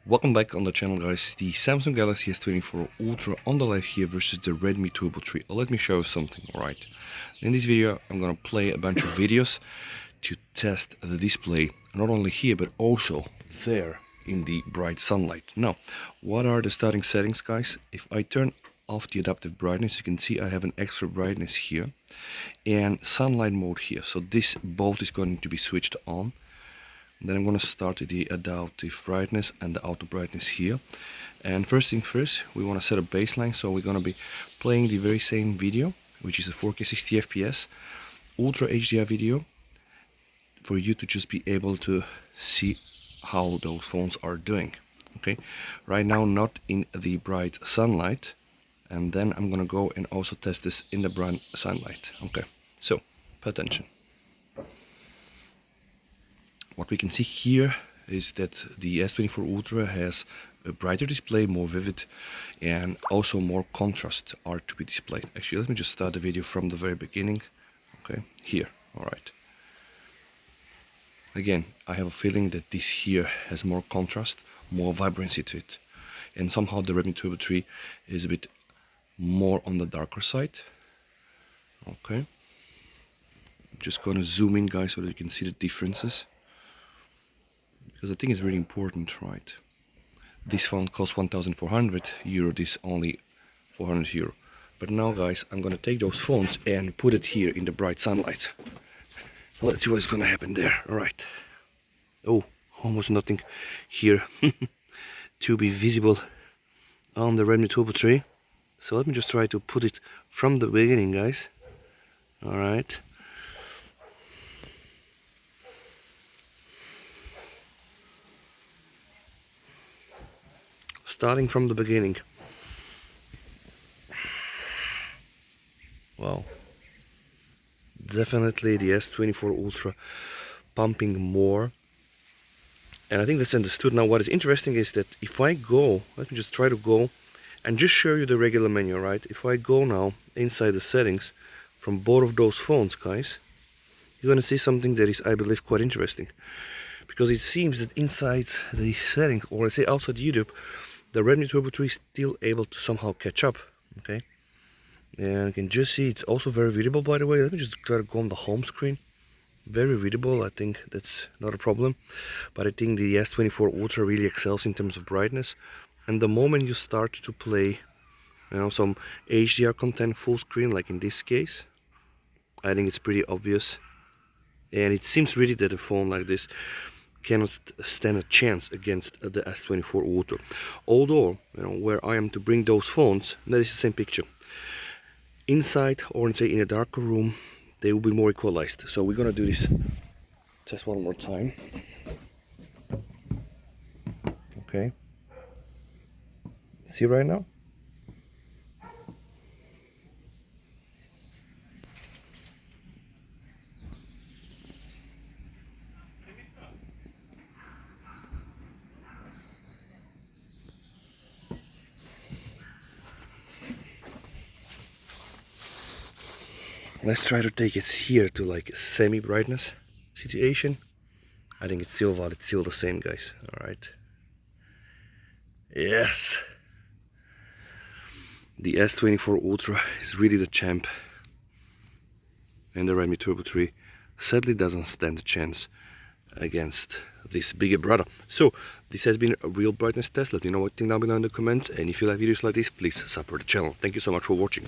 Welcome back on the channel, guys. The Samsung Galaxy S24 Ultra on the left here versus the Redmi Turbo 3. Let me show you something, alright? In this video I'm gonna play a bunch of videos to test the display, not only here but also there in the bright sunlight. Now, what are the starting settings, guys? If I turn off the adaptive brightness, you can see I have an extra brightness here and sunlight mode here. So this both is going to be switched on. Then I'm going to start the adaptive brightness and the auto brightness here. And first thing first, we want to set a baseline. So we're going to be playing the very same video, which is a 4K 60 FPS Ultra HDR video, for you to just be able to see how those phones are doing. Okay, right now not in the bright sunlight, and then I'm going to go and also test this in the bright sunlight. Okay, so pay attention. What we can see here is that the S24 Ultra has a brighter display, more vivid, and also more contrast are to be displayed. Actually, let me just start the video from the very beginning. Okay, here, alright. Again, I have a feeling that this here has more contrast, more vibrancy to it. And somehow the Redmi Turbo 3 is a bit more on the darker side. Okay. I'm just gonna zoom in, guys, so that you can see the differences. Because I think it's really important, right? This phone costs 1,400 euro, this only 400 euro. But now, guys, I'm gonna take those phones and put it here in the bright sunlight. Let's see what's gonna happen there. Alright. Oh, almost nothing here to be visible on the Redmi Turbo 3. So let me just try to put it from the beginning, guys. Alright. Starting from the beginning. Wow. Definitely the S24 Ultra pumping more. And I think that's understood. Now what is interesting is that if I go, let me just try to go and just show you the regular menu, right? If I go now inside the settings from both of those phones, guys, you're gonna see something that is, I believe, quite interesting. Because it seems that inside the settings, or let's say outside YouTube, the Redmi Turbo 3 is still able to somehow catch up, okay? And you can just see it's also very readable, by the way. Let me just try to go on the home screen. Very readable, I think that's not a problem. But I think the S24 Ultra really excels in terms of brightness. And the moment you start to play, you know, some HDR content full screen, like in this case, I think it's pretty obvious. And it seems really that a phone like this cannot stand a chance against the S24 Ultra. Although, you know, where I am to bring those phones, that is the same picture. Inside, or let's say in a darker room, they will be more equalized. So we're gonna do this just one more time. Okay. See right now? Let's try to take it here to like a semi-brightness situation. I think it's still valid, it's still the same, guys. Alright. Yes! The S24 Ultra is really the champ. And the Redmi Turbo 3 sadly doesn't stand a chance against this bigger brother. So, this has been a real brightness test. Let me know what you think down below in the comments. And if you like videos like this, please support the channel. Thank you so much for watching.